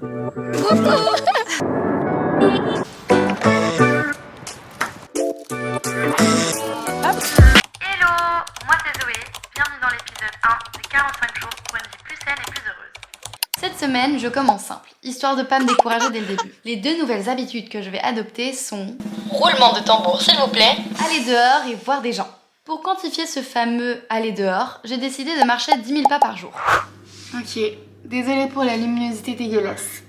Hello, moi c'est Zoé, bienvenue dans l'épisode 1 des 45 jours pour une vie plus saine et plus heureuse. Cette semaine, je commence simple, histoire de pas me décourager dès le début. Les 2 nouvelles habitudes que je vais adopter sont... Roulement de tambour s'il vous plaît. Aller dehors et voir des gens. Pour quantifier ce fameux aller dehors, j'ai décidé de marcher 10 000 pas par jour. Ok, désolée pour la luminosité dégueulasse.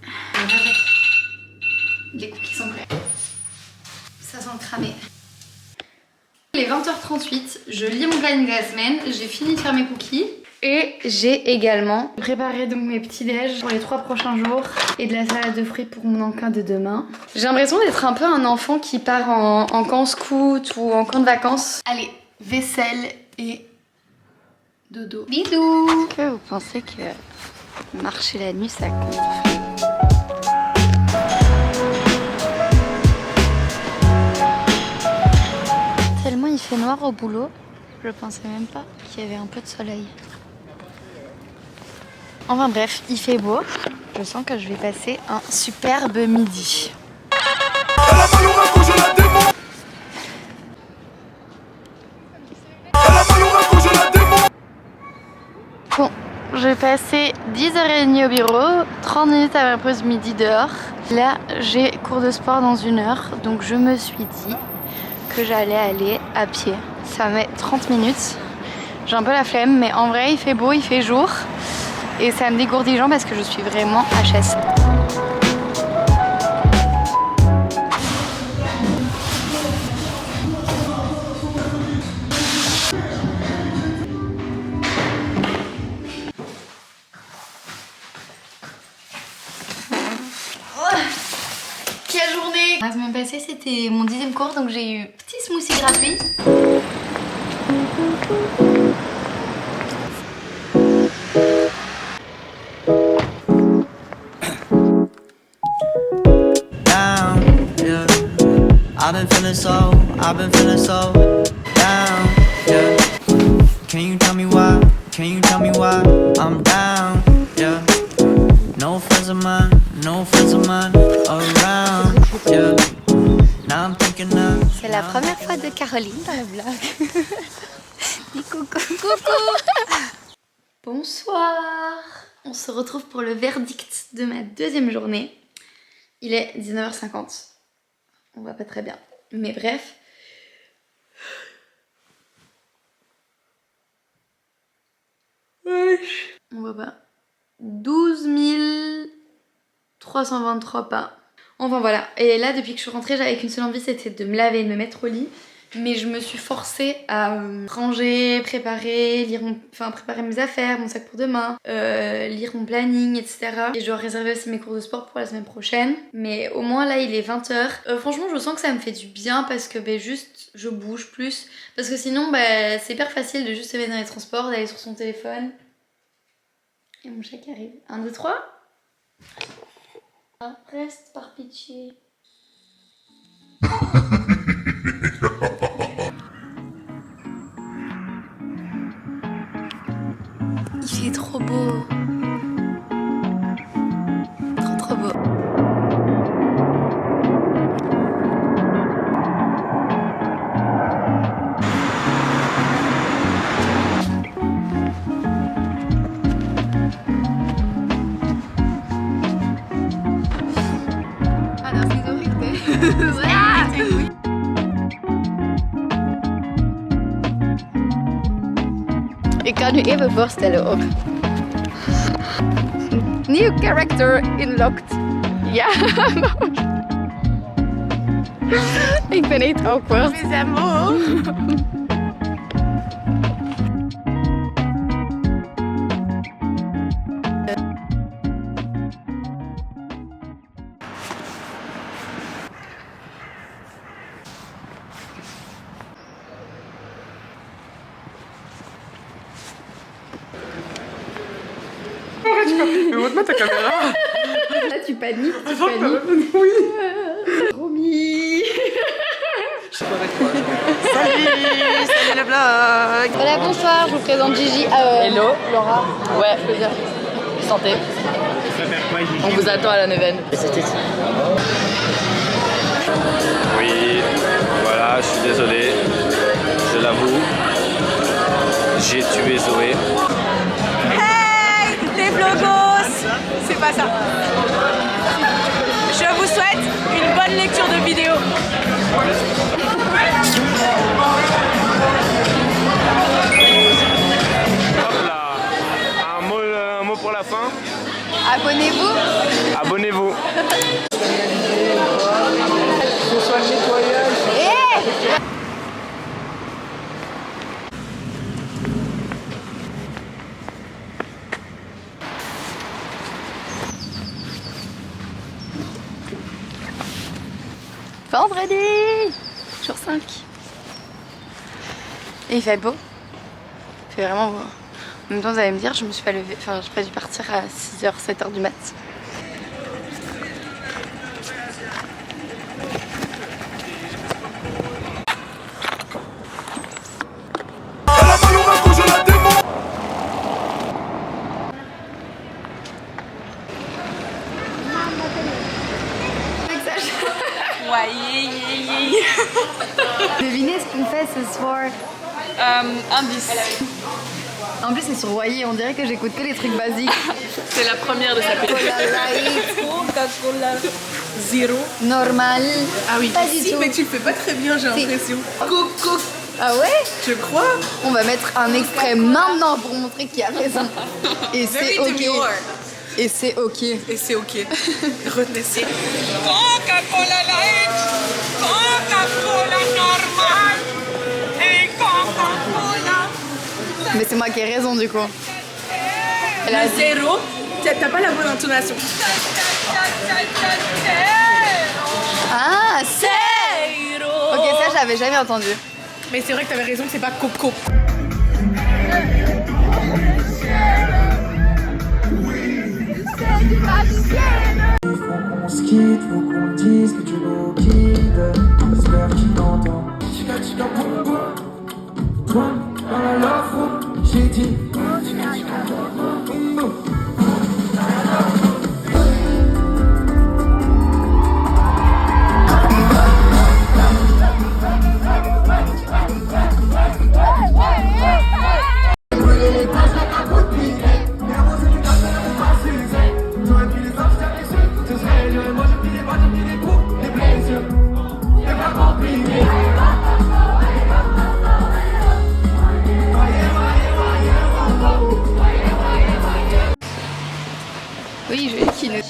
Les cookies sont prêts. Ça sent cramé. Il est 20h38, je lis mon planning de la semaine, j'ai fini de faire mes cookies. Et j'ai également préparé donc mes petits déj pour les 3 prochains jours et de la salade de fruits pour mon encas de demain. J'ai l'impression d'être un peu un enfant qui part en camp scout ou en camp de vacances. Allez, vaisselle et dodo. Bisous. Est-ce que vous pensez que marcher la nuit ça compte? Tellement il fait noir au boulot, je pensais même pas qu'il y avait un peu de soleil. Enfin bref, il fait beau. Je sens que je vais passer un superbe midi. Bon, je vais passer 10h30 au bureau, 30 minutes à ma pause midi dehors. Là, j'ai cours de sport dans 1 heure, donc je me suis dit que j'allais aller à pied. Ça met 30 minutes. J'ai un peu la flemme, mais en vrai, il fait beau, il fait jour. Et ça me dégourdit les jambes parce que je suis vraiment HS. Quelle journée! La semaine passée, c'était mon 10e cours, donc j'ai eu petit smoothie gratuit. I've been feeling so down, yeah. Can you tell me why? Can you tell me why I'm down, yeah. No friends of mine around, yeah. Now I'm thinking of. C'est la première fois de Caroline dans le vlog. Dis coucou. Coucou. Bonsoir. On se retrouve pour le verdict de ma 2e journée. Il est 19h50. On va pas très bien. Mais bref. On voit pas. 12 323 pas. Enfin voilà. Et là, depuis que je suis rentrée, j'avais qu'une seule envie, c'était de me laver et de me mettre au lit. Mais je me suis forcée à ranger, préparer, préparer mes affaires, mon sac pour demain, lire mon planning, etc. Et je dois réserver aussi mes cours de sport pour la semaine prochaine. Mais au moins là, il est 20h. Franchement, je sens que ça me fait du bien parce que juste, je bouge plus. Parce que sinon, c'est hyper facile de juste se mettre dans les transports, d'aller sur son téléphone. Et mon chat qui arrive. 1, 2, 3. Reste par pitié. Il est trop beau. Trop beau. Ah non, c'est horrible. Ik kan u even voorstellen ook. New character unlocked. Ja. Ik ben echt awkward. We zijn moe. Mais montre-moi ta caméra. Là tu paniques, Oui. Promis. Je suis pas avec toi. Salut le vlog. Voilà, bonsoir, je vous présente Gigi. Hello. Laura. Ouais. Je peux dire. Santé. On vous attend à la neuvaine. Oui, voilà, je suis désolé, je l'avoue, j'ai tué Zoé. Hey les vlogos. C'est pas ça. Je vous souhaite une bonne lecture de vidéo. Hop là, un mot pour la fin. Abonnez-vous. Abonnez-vous. Vendredi, jour 5. Et il fait beau. Il fait vraiment beau. En même temps, vous allez me dire, je me suis pas levée, enfin, j'ai pas dû partir à 6h, 7h du mat. Devinez ce qu'on fait ce soir. Indice. En plus, c'est sur Royer, on dirait que j'écoute que les trucs basiques. C'est la première de sa petite. Coca-Cola zéro. Normal. Ah oui. Pas du tout. Mais tu le fais pas très bien, j'ai l'impression. Coco. Ah ouais? Je crois. On va mettre un extrait maintenant pour montrer qu'il a raison. Et c'est ok. Et c'est ok. Et c'est ok. Retenez ça. Coca-Cola light. Coca-Cola normal. Et Coca-Cola. Mais c'est moi qui ai raison du coup. La zéro, t'as pas la bonne intonation. Ah, c'est. Ok, ça j'avais jamais entendu. Mais c'est vrai que t'avais raison que c'est pas Coco. On se quitte, faut qu'on dise que tu nous quittes. J'espère qu'il t'entend. Chica chica boum boum. Toi, dans la love, j'ai dit. Chica chica boum boum boum. Oui, je vais qui ne. Et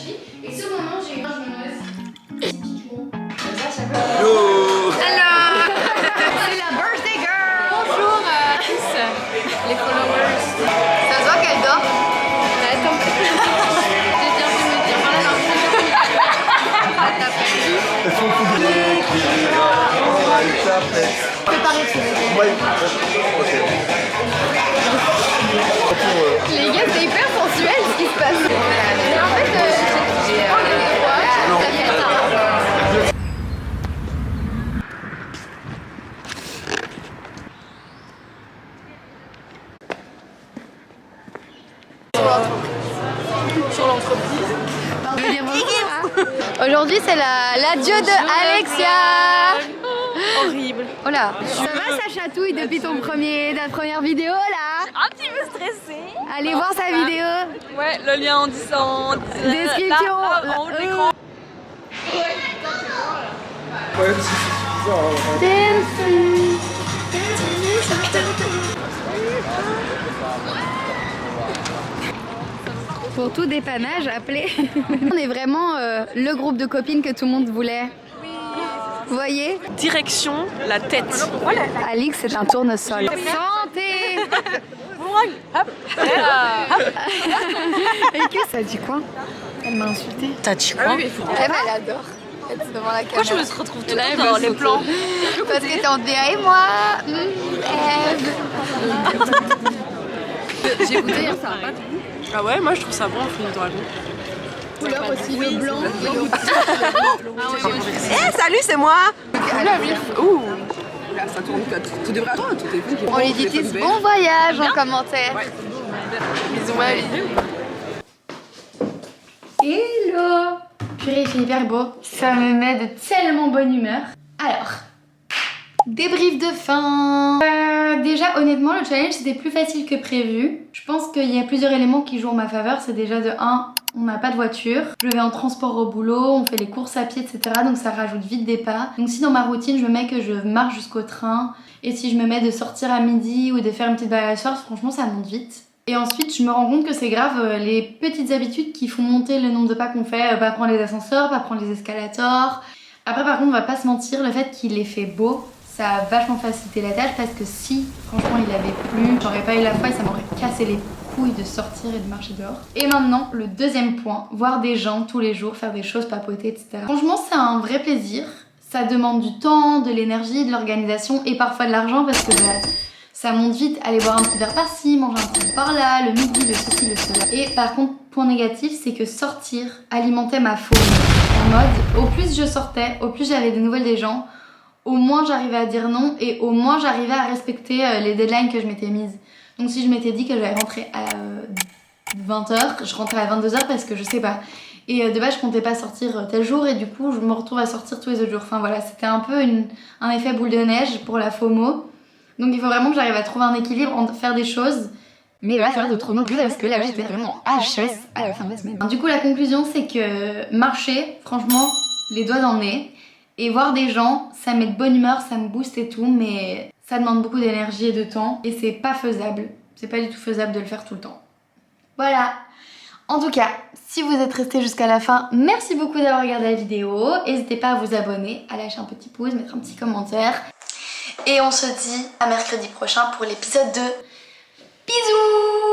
ce moment, j'ai une typiquement. Yo. Hello. C'est la birthday girl. Bonjour à tous les followers. Ça se voit qu'elle dort. Attends. J'ai bien vu me dire. Voilà, non, les gars, c'est hyper sensuel ce qui se passe. En fait, j'ai pas envie de voir. Ça fait ça. Sur l'entreprise. Je veux dire bonjour. Aujourd'hui, c'est l'adieu de Alexia. Horrible. Oh là. Ça va, ça chatouille depuis ta première vidéo là? Un petit peu stressée. Allez voir sa vidéo. Ouais, le lien en disant. Description. Là, en haut de l'écran. Pour tout dépannage, appelez. On est vraiment le groupe de copines que tout le monde voulait. Vous voyez? Direction la tête. Alix, c'est un tournesol. Santé. Et que ça dit quoi? Elle m'a insultée. T'as dit quoi? Elle adore être devant la caméra. Pourquoi je me retrouve tout le temps dans les plans? Parce que t'es en DA et moi. Eve. J'ai goûté hier, ça va pas. Ah ouais, moi je trouve ça bon, Fini Dragon. Couleur aussi, le blanc. Eh, salut, c'est moi. Ouh. Là, ça tourne, tout devrait attendre, tout téléphone qui On lui dit tous bon voyage en commentaire. Bisous, ma vie. fait hyper beau. Ça me met de tellement bonne humeur. Alors, débrief de fin. Déjà, honnêtement, le challenge c'était plus facile que prévu. Je pense qu'il y a plusieurs éléments qui jouent en ma faveur. C'est déjà de 1, on n'a pas de voiture. Je vais en transport au boulot, on fait les courses à pied, etc. Donc ça rajoute vite des pas. Donc si dans ma routine, je me mets que je marche jusqu'au train, et si je me mets de sortir à midi ou de faire une petite balade à soir, franchement, ça monte vite. Et ensuite, je me rends compte que c'est grave les petites habitudes qui font monter le nombre de pas qu'on fait. Pas prendre les ascenseurs, pas prendre les escalators. Après, par contre, on va pas se mentir, le fait qu'il ait fait beau, ça a vachement facilité la tâche parce que si, franchement, il avait plu, j'aurais pas eu la foi et ça m'aurait cassé les couilles de sortir et de marcher dehors. Et maintenant, le deuxième point, voir des gens tous les jours, faire des choses, papoter, etc. Franchement, c'est un vrai plaisir. Ça demande du temps, de l'énergie, de l'organisation et parfois de l'argent parce que ça monte vite, aller boire un petit verre par-ci, manger un petit par là, le midi, le ceci, le cela. Et par contre, point négatif, c'est que sortir alimentait ma faune. En mode, au plus je sortais, au plus j'avais des nouvelles des gens, au moins j'arrivais à dire non et au moins j'arrivais à respecter les deadlines que je m'étais mises. Donc si je m'étais dit que j'allais rentrer à 20h, je rentrais à 22h parce que je sais pas. Et de base je comptais pas sortir tel jour et du coup je me retrouve à sortir tous les autres jours. Enfin voilà, c'était un peu un effet boule de neige pour la FOMO. Donc il faut vraiment que j'arrive à trouver un équilibre entre faire des choses. Mais là, ça va de trop non plus parce que là, j'étais vraiment HS à la fin de la semaine. Du coup, la conclusion, c'est que marcher, franchement, les doigts dans le nez. Et voir des gens, ça met de bonne humeur, ça me booste et tout, mais ça demande beaucoup d'énergie et de temps. Et c'est pas faisable. C'est pas du tout faisable de le faire tout le temps. Voilà. En tout cas, si vous êtes resté jusqu'à la fin, merci beaucoup d'avoir regardé la vidéo. N'hésitez pas à vous abonner, à lâcher un petit pouce, mettre un petit commentaire. Et on se dit à mercredi prochain pour l'épisode 2. Bisous!